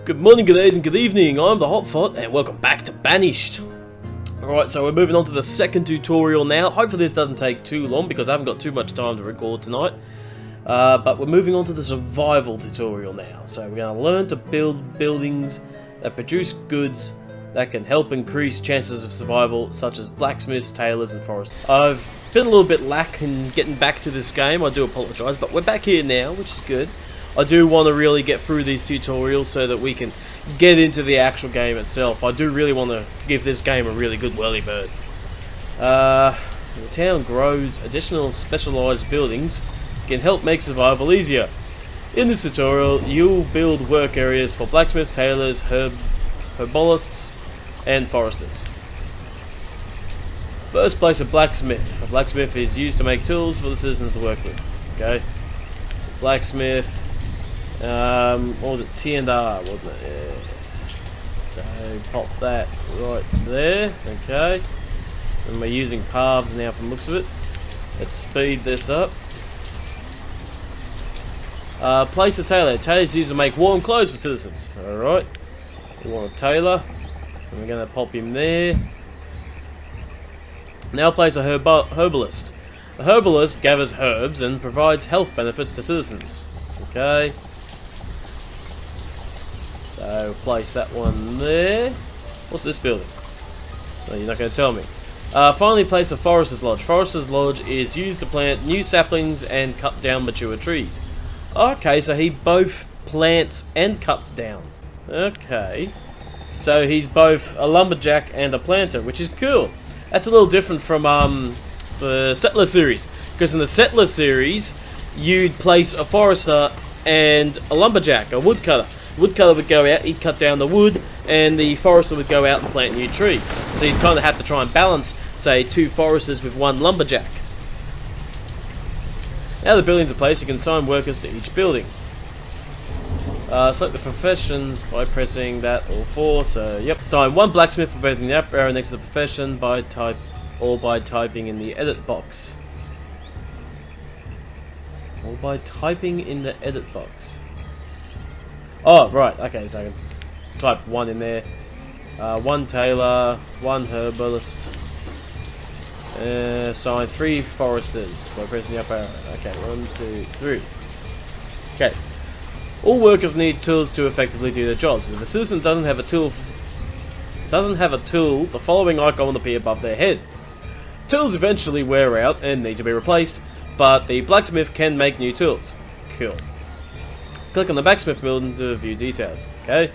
Good morning, good days, and good evening. I'm the Hopfot, and welcome back to Banished. Alright, so we're moving on to the second tutorial now. Hopefully this doesn't take too long, because I haven't got too much time to record tonight. But we're moving on to the survival tutorial now. So we're going to learn to build buildings that produce goods that can help increase chances of survival, such as blacksmiths, tailors, and foresters. I've been a little bit lack in getting back to this game, I do apologise, but we're back here now, which is good. I do want to really get through these tutorials so that we can get into the actual game itself. I do really want to give this game a really good whirly bird. The town grows additional specialised buildings can help make survival easier. In this tutorial, you'll build work areas for blacksmiths, tailors, herbalists, and foresters. First, place a blacksmith. A blacksmith is used to make tools for the citizens to work with. Okay, so blacksmith. What was it? T and R, wasn't it? Yeah. So pop that right there. Okay. And we're using paths now from the looks of it. Let's speed this up. Place a tailor. Tailor's used to make warm clothes for citizens. Alright. We want a tailor. And we're going to pop him there. Now place a herbalist. The herbalist gathers herbs and provides health benefits to citizens. Okay. So place that one there. What's this building? No, you're not going to tell me. Finally place a forester's lodge. Forester's lodge is used to plant new saplings and cut down mature trees. Okay, so he both plants and cuts down. Okay. So he's both a lumberjack and a planter, which is cool. That's a little different from the Settler series. Because in the Settler series, you'd place a forester and a lumberjack, a woodcutter. Woodcutter would go out, he'd cut down the wood, and the forester would go out and plant new trees. So you'd kind of have to try and balance, say, two foresters with one lumberjack. Now the building's in place, you can assign workers to each building. Select the professions by pressing that or 4, so yep. Assign one blacksmith for both in the up arrow next to the profession by type or by typing in the edit box. Or by typing in the edit box. Oh, right, okay, so I can type 1 in there. One tailor, one herbalist. Assign 3 foresters by pressing the up arrow. Okay, 1, 2, 3. Okay. All workers need tools to effectively do their jobs. If a citizen doesn't have a tool, the following icon will appear above their head. Tools eventually wear out and need to be replaced, but the blacksmith can make new tools. Cool. Click on the blacksmith building to view details. Okay.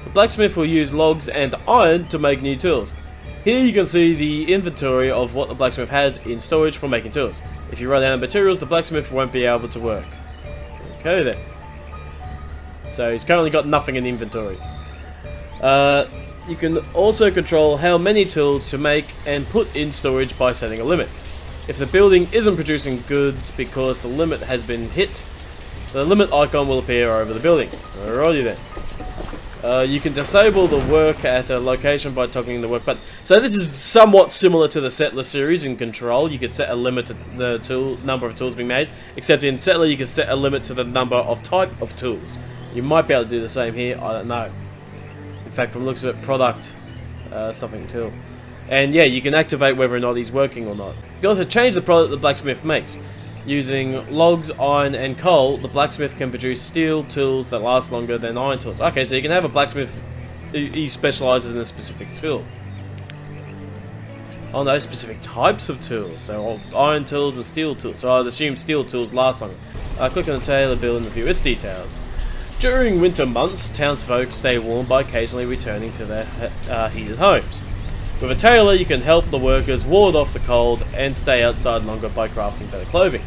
The blacksmith will use logs and iron to make new tools. Here you can see the inventory of what the blacksmith has in storage for making tools. If you run out of materials, the blacksmith won't be able to work. Okay then. So he's currently got nothing in inventory. You can also control how many tools to make and put in storage by setting a limit. If the building isn't producing goods because the limit has been hit, the limit icon will appear over the building. Alrighty then. You can disable the work at a location by toggling the work button. So this is somewhat similar to the Settler series in Control. You could set a limit to the number of tools being made, except in Settler you can set a limit to the number of type of tools. You might be able to do the same here, I don't know. In fact, from the looks of it, product, something tool. And yeah, you can activate whether or not he's working or not. You can also change the product the blacksmith makes. Using logs, iron, and coal, the blacksmith can produce steel tools that last longer than iron tools. Okay, so you can have a blacksmith, he specialises in a specific tool. Oh no, specific types of tools. So iron tools and steel tools. So I'd assume steel tools last longer. Click on the tailor building to view its details. During winter months, townsfolk stay warm by occasionally returning to their heated homes. With a tailor, you can help the workers ward off the cold and stay outside longer by crafting better clothing.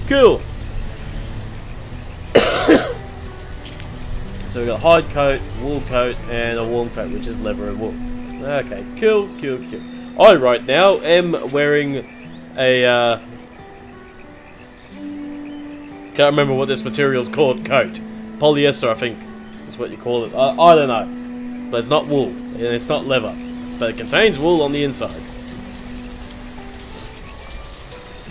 Cool! So we've got a hide coat, wool coat, and a warm coat, which is leather and wool. Okay, cool. I right now am wearing a, can't remember what this material's called, coat. Polyester, I think, is what you call it. I don't know. But it's not wool, and it's not leather. But it contains wool on the inside.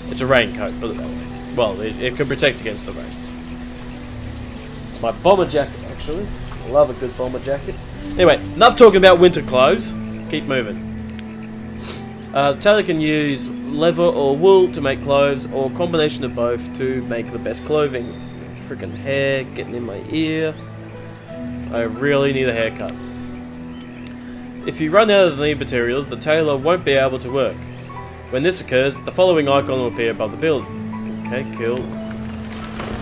It's a raincoat, put it that way. Well, it can protect against the rain. It's my bomber jacket, actually. Love a good bomber jacket. Anyway, enough talking about winter clothes. Keep moving. The tailor can use leather or wool to make clothes, or a combination of both to make the best clothing. Freaking hair getting in my ear. I really need a haircut. If you run out of the materials, the tailor won't be able to work. When this occurs, the following icon will appear above the building. Okay, cool.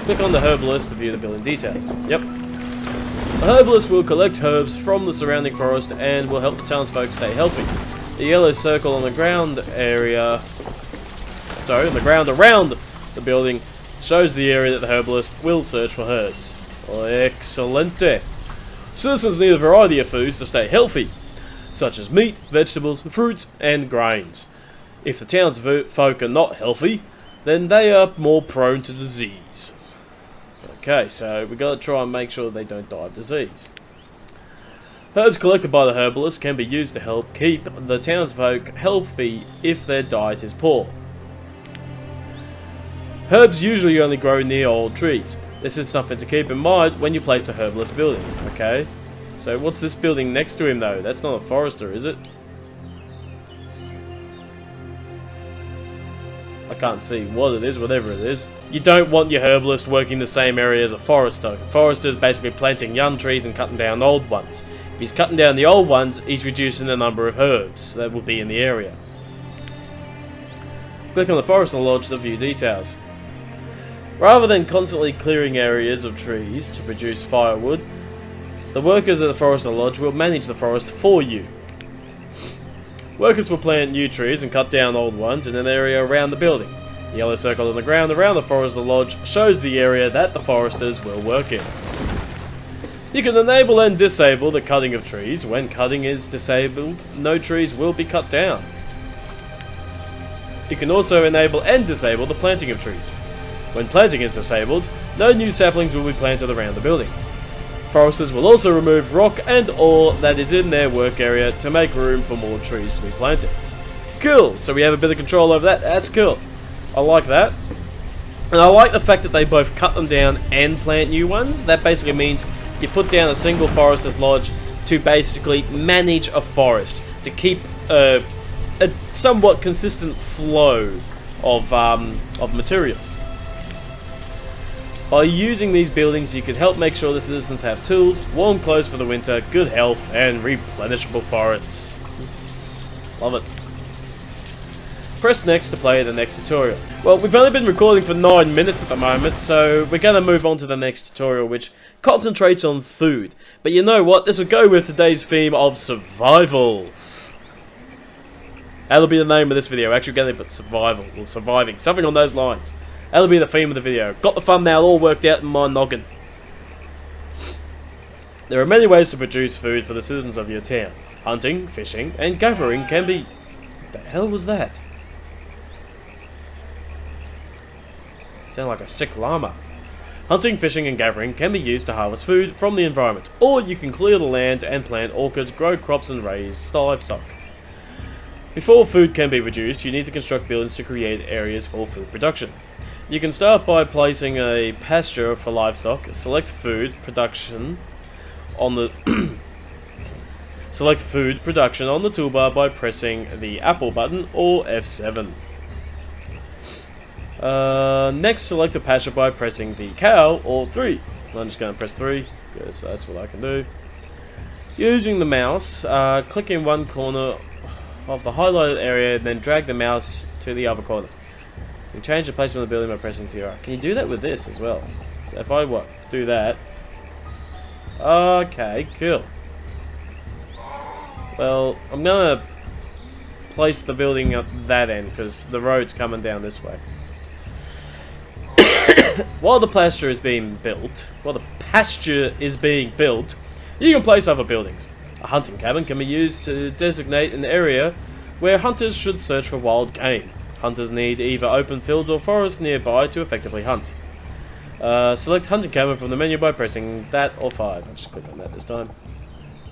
Click on the herbalist to view the building details. Yep. The herbalist will collect herbs from the surrounding forest and will help the townsfolk stay healthy. The yellow circle on the ground area... Sorry, on the ground around the building shows the area that the herbalist will search for herbs. Excelente! Citizens need a variety of foods to stay healthy, such as meat, vegetables, fruits, and grains. If the townsfolk are not healthy, then they are more prone to disease. Okay, so we gotta try and make sure they don't die of disease. Herbs collected by the herbalist can be used to help keep the townsfolk healthy if their diet is poor. Herbs usually only grow near old trees. This is something to keep in mind when you place a herbalist building. Okay, so what's this building next to him though? That's not a forester, is it? I can't see what it is, whatever it is. You don't want your herbalist working the same area as a forester. A forester is basically planting young trees and cutting down old ones. If he's cutting down the old ones, he's reducing the number of herbs that will be in the area. Click on the Forester Lodge to view details. Rather than constantly clearing areas of trees to produce firewood, the workers at the Forester Lodge will manage the forest for you. Workers will plant new trees and cut down old ones in an area around the building. The yellow circle on the ground around the Forester Lodge shows the area that the foresters will work in. You can enable and disable the cutting of trees. When cutting is disabled, no trees will be cut down. You can also enable and disable the planting of trees. When planting is disabled, no new saplings will be planted around the building. Foresters will also remove rock and ore that is in their work area to make room for more trees to be planted. Cool, so we have a bit of control over that. That's cool. I like that. And I like the fact that they both cut them down and plant new ones. That basically means you put down a single forester's lodge to basically manage a forest, to keep a somewhat consistent flow of materials. By using these buildings, you can help make sure the citizens have tools, warm clothes for the winter, good health, and replenishable forests. Love it. Press next to play the next tutorial. Well, we've only been recording for 9 minutes at the moment, so we're going to move on to the next tutorial, which concentrates on food. But you know what? This will go with today's theme of survival. That'll be the name of this video. Actually, we're going to put survival, or surviving, something on those lines. That'll be the theme of the video. Got the thumbnail all worked out in my noggin. There are many ways to produce food for the citizens of your town. Hunting, fishing, and gathering can be... What the hell was that? Sound like a sick llama. Hunting, fishing, and gathering can be used to harvest food from the environment, or you can clear the land and plant orchards, grow crops, and raise livestock. Before food can be produced, you need to construct buildings to create areas for food production. You can start by placing a pasture for livestock. Select food production on the toolbar by pressing the Apple button or F7. Next, select a pasture by pressing the cow or 3. I'm just going to press 3 because that's what I can do. Using the mouse, click in one corner of the highlighted area and then drag the mouse to the other corner. You can change the placement of the building by pressing TR. Can you do that with this as well? So if I do that. Okay, cool. Well, I'm gonna place the building at that end because the road's coming down this way. While the pasture is being built, you can place other buildings. A hunting cabin can be used to designate an area where hunters should search for wild game. Hunters need either open fields or forests nearby to effectively hunt. Select hunting cabin from the menu by pressing that or 5. I'll just click on that this time.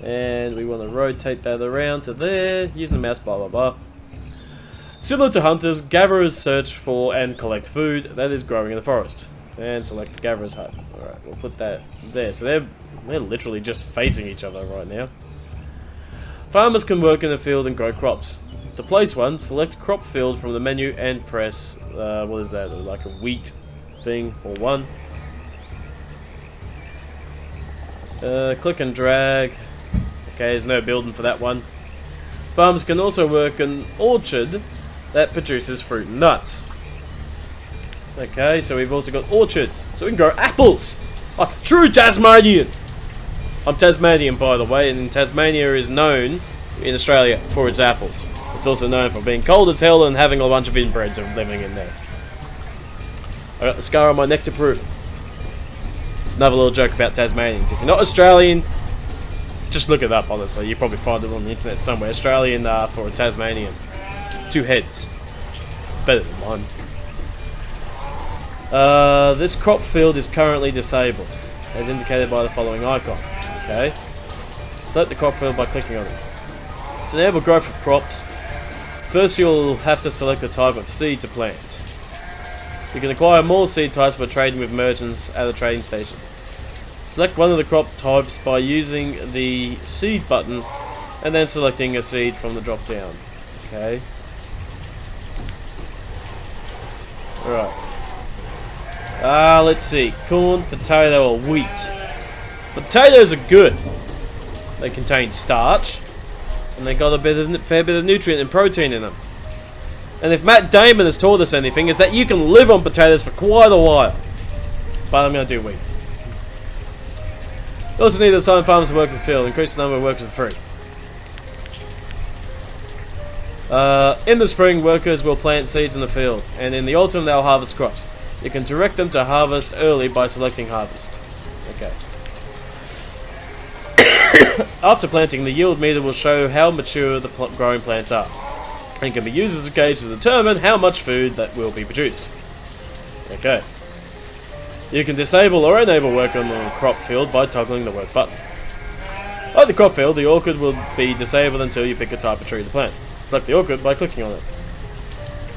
And we want to rotate that around to there, using the mouse, blah blah blah. Similar to hunters, gatherers search for and collect food that is growing in the forest. And select the gatherer's hut. Alright, we'll put that there. So they're literally just facing each other right now. Farmers can work in the field and grow crops. To place one, select crop field from the menu and press, what is that, like a wheat thing, or one. Click and drag. Okay, there's no building for that one. Farmers can also work an orchard that produces fruit and nuts. Okay, so we've also got orchards, so we can grow apples! Like a true Tasmanian! I'm Tasmanian, by the way, and Tasmania is known in Australia for its apples. It's also known for being cold as hell and having a bunch of inbreds living in there. I got the scar on my neck to prove it. It's another little joke about Tasmanians. If you're not Australian, just look it up, honestly. You probably find it on the internet somewhere. Australian for a Tasmanian. 2 heads. Better than one. This crop field is currently disabled, as indicated by the following icon. Okay. Select the crop field by clicking on it. To enable growth of crops, first you'll have to select the type of seed to plant. You can acquire more seed types by trading with merchants at a trading station. Select one of the crop types by using the seed button and then selecting a seed from the drop down. Okay. Alright. Let's see. Corn, potato, or wheat. Potatoes are good. They contain starch, and they got a fair bit of nutrient and protein in them. And if Matt Damon has taught us anything, is that you can live on potatoes for quite a while. But I'm going to do wheat. You also need to assign farmers to work in the field, increase the number of workers to 3. In the spring, workers will plant seeds in the field, and in the autumn they'll harvest crops. You can direct them to harvest early by selecting harvest. Okay. After planting, the yield meter will show how mature the growing plants are, and can be used as a gauge to determine how much food that will be produced. Okay. You can disable or enable work on the crop field by toggling the work button. Like the crop field, the orchard will be disabled until you pick a type of tree to plant. Select the orchard by clicking on it.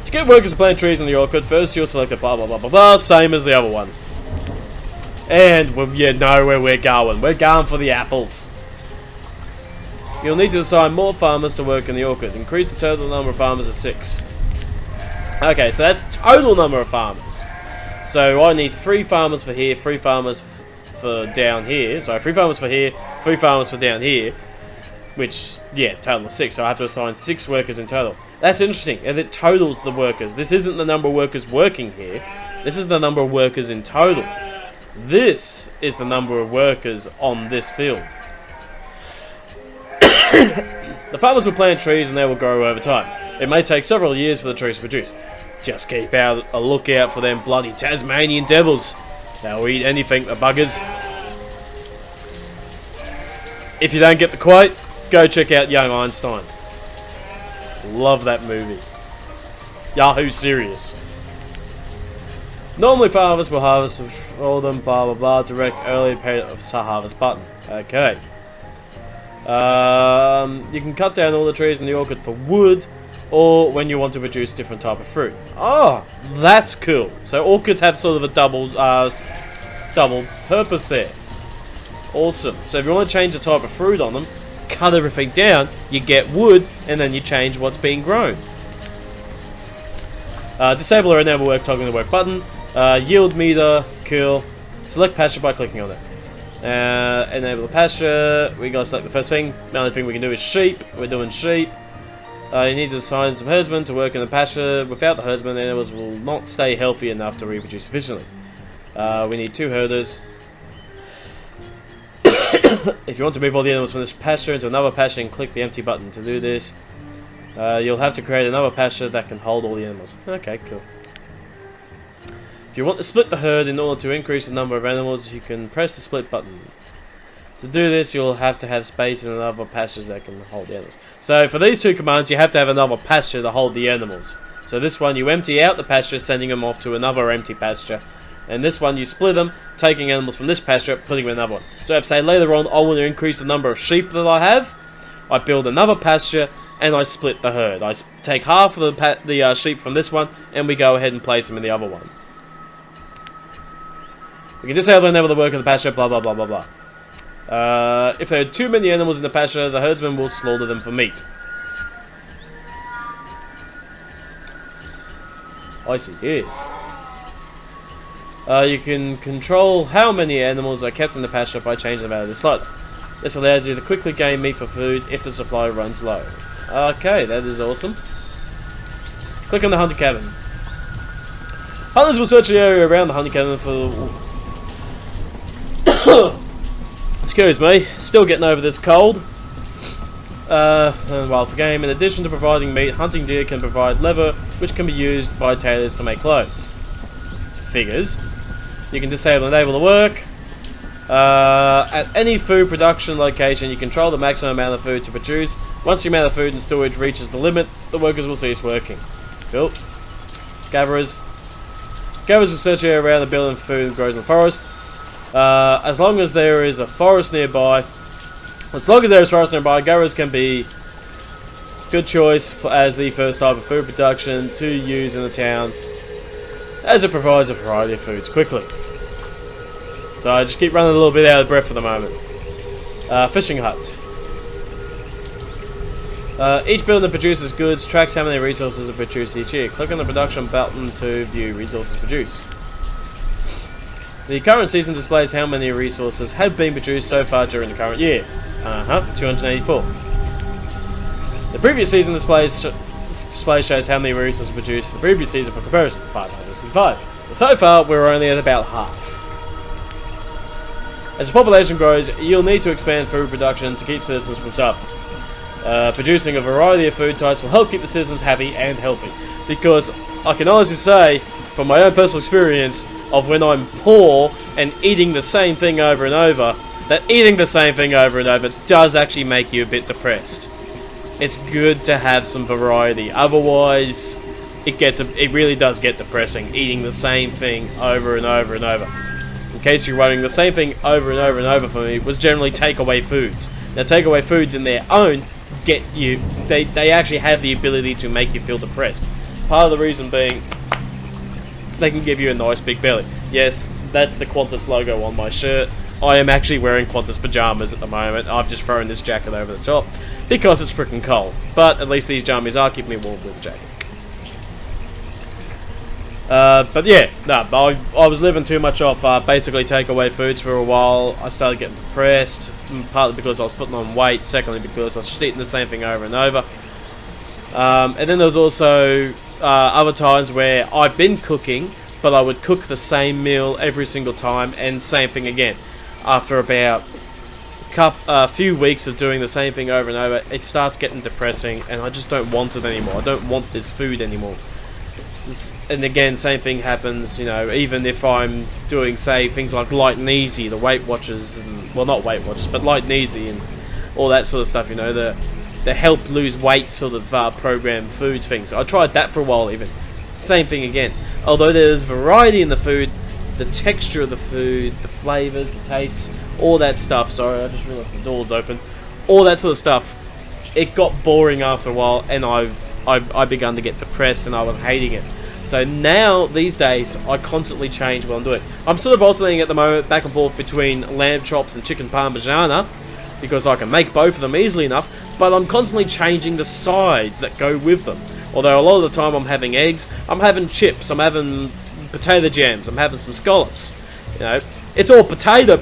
To get workers to plant trees in the orchard, first you'll select a blah blah blah blah blah, same as the other one. And you know where we're going. We're going for the apples. You'll need to assign more farmers to work in the orchard. Increase the total number of farmers to 6. Okay, so that's the total number of farmers. So I need 3 farmers for here, 3 farmers for down here. Sorry, 3 farmers for here, 3 farmers for down here. Which, yeah, total of 6. So I have to assign 6 workers in total. That's interesting, and it totals the workers. This isn't the number of workers working here. This is the number of workers in total. This is the number of workers on this field. The farmers will plant trees and they will grow over time. It may take several years for the trees to produce. Just keep a lookout for them bloody Tasmanian devils. They'll eat anything, the buggers. If you don't get the quote, go check out Young Einstein. Love that movie. Yahoo Serious. Normally farmers will harvest all them, blah blah blah, direct early to harvest button. Okay. You can cut down all the trees in the orchard for wood, or when you want to produce a different type of fruit. Oh, that's cool. So orchids have sort of a double purpose there. Awesome. So if you want to change the type of fruit on them, cut everything down, you get wood, and then you change what's being grown. Disable or enable work, toggling the work button. Yield meter, cool. Select pasture by clicking on it. Enable the pasture. We gotta select the first thing. The only thing we can do is sheep. We're doing sheep. You need to assign some herdsmen to work in the pasture. Without the herdsmen, the animals will not stay healthy enough to reproduce efficiently. We need 2 herders. If you want to move all the animals from this pasture into another pasture, and click the empty button to do this. You'll have to create another pasture that can hold all the animals. Okay, cool. If you want to split the herd in order to increase the number of animals, you can press the split button. To do this, you'll have to have space in another pastures that can hold the animals. So for these 2 commands, you have to have another pasture to hold the animals. So this one, you empty out the pasture, sending them off to another empty pasture. And this one, you split them, taking animals from this pasture, putting them in another one. So if, say, later on, I want to increase the number of sheep that I have, I build another pasture, and I split the herd. I take half of the sheep from this one, and we go ahead and place them in the other one. We can disable and enable the work of the pasture, blah blah blah blah blah. If there are too many animals in the pasture, the herdsman will slaughter them for meat. I see, yes. You can control how many animals are kept in the pasture by changing them out of the slider. This allows you to quickly gain meat for food if the supply runs low. Okay, that is awesome. Click on the hunter cabin. Hunters will search the area around the hunting cabin for... Excuse me, still getting over this cold. While the game, in addition to providing meat, hunting deer can provide leather, which can be used by tailors to make clothes. Figures. You can disable and enable the work. At any food production location, you control the maximum amount of food to produce. Once the amount of food in storage reaches the limit, the workers will cease working. Cool. Gatherers. Gatherers will search the area around the building for food that grows in the forest. As long as there is a forest nearby, gatherers can be good choice as the first type of food production to use in the town, as it provides a variety of foods quickly. So I just keep running a little bit out of breath for the moment. Fishing hut. Each building produces goods, tracks how many resources are produced each year. Click on the production button to view resources produced. The current season displays how many resources have been produced so far during the current year. 284. The previous season display shows how many resources produced the previous season for comparison. 565. So far, we're only at about half. As the population grows, you'll need to expand food production to keep citizens from starving. Producing a variety of food types will help keep the citizens happy and healthy. Because I can honestly say, from my own personal experience, of when I'm poor and eating the same thing over and over, that eating the same thing over and over does actually make you a bit depressed. It's good to have some variety, otherwise it really does get depressing, eating the same thing over and over and over. In case you're wondering, the same thing over and over and over for me was generally takeaway foods. Now takeaway foods in their own get you, they actually have the ability to make you feel depressed. Part of the reason being, they can give you a nice big belly. Yes, that's the Qantas logo on my shirt. I am actually wearing Qantas pajamas at the moment. I've just thrown this jacket over the top because it's freaking cold. But at least these jammies are keeping me warm with the jacket. But yeah, I was living too much off basically takeaway foods for a while. I started getting depressed, partly because I was putting on weight, secondly because I was just eating the same thing over and over. And then there was also other times where I've been cooking, but I would cook the same meal every single time, and same thing again. After about a few weeks of doing the same thing over and over, it starts getting depressing, and I just don't want it anymore. I don't want this food anymore. And again, same thing happens, you know, even if I'm doing, say, things like Light and Easy, the Weight Watchers, and, well, not Weight Watchers, but Light and Easy, and all that sort of stuff, you know, the help lose weight sort of program foods things. I tried that for a while even. Same thing again. Although there's variety in the food, the texture of the food, the flavours, the tastes, all that stuff. Sorry, I just realised the door's open. All that sort of stuff. It got boring after a while, and I begun to get depressed, and I was hating it. So now, these days, I constantly change what I'm doing. I'm sort of alternating at the moment back and forth between lamb chops and chicken parmigiana, because I can make both of them easily enough, but I'm constantly changing the sides that go with them. Although a lot of the time I'm having eggs, I'm having chips, I'm having potato jams, I'm having some scallops. You know, it's all potato,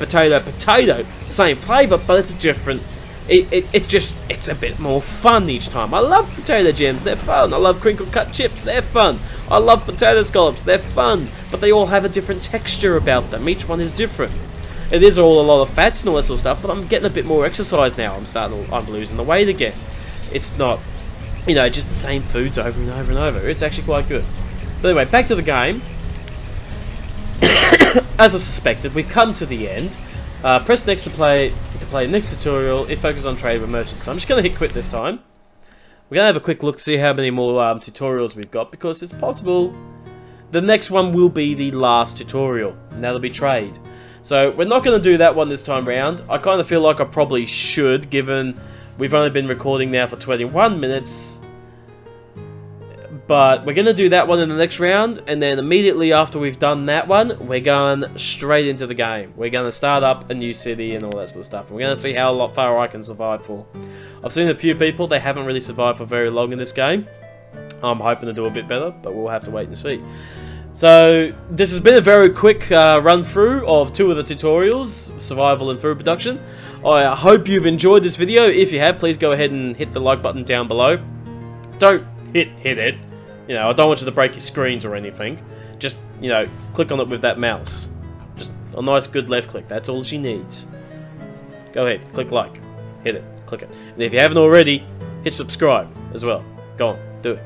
same flavour, but it's different. It's a bit more fun each time. I love potato jams, they're fun. I love crinkle cut chips, they're fun. I love potato scallops, they're fun. But they all have a different texture about them. Each one is different. It is all a lot of fats and all that sort of stuff, but I'm getting a bit more exercise now. I'm losing the weight again. It's not, you know, just the same foods over and over and over. It's actually quite good. But anyway, back to the game. As I suspected, we've come to the end. Press next to play the next tutorial. It focuses on trade with merchants. So I'm just going to hit quit this time. We're going to have a quick look, see how many more tutorials we've got, because it's possible the next one will be the last tutorial, and that'll be trade. So we're not going to do that one this time round. I kind of feel like I probably should, given we've only been recording now for 21 minutes. But we're going to do that one in the next round, and then immediately after we've done that one, we're going straight into the game. We're going to start up a new city and all that sort of stuff. And we're going to see how far I can survive for. I've seen a few people, they haven't really survived for very long in this game. I'm hoping to do a bit better, but we'll have to wait and see. So, this has been a very quick run-through of 2 of the tutorials, survival and food production. I hope you've enjoyed this video. If you have, please go ahead and hit the like button down below. Don't hit it. You know, I don't want you to break your screens or anything. Just, you know, click on it with that mouse. Just a nice good left click. That's all she needs. Go ahead, click like. Hit it, click it. And if you haven't already, hit subscribe as well. Go on, do it.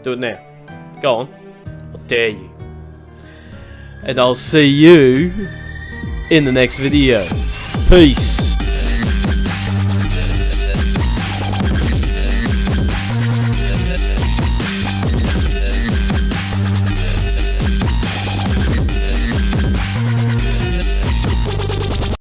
Do it now. Go on. I dare you. And I'll see you in the next video. Peace.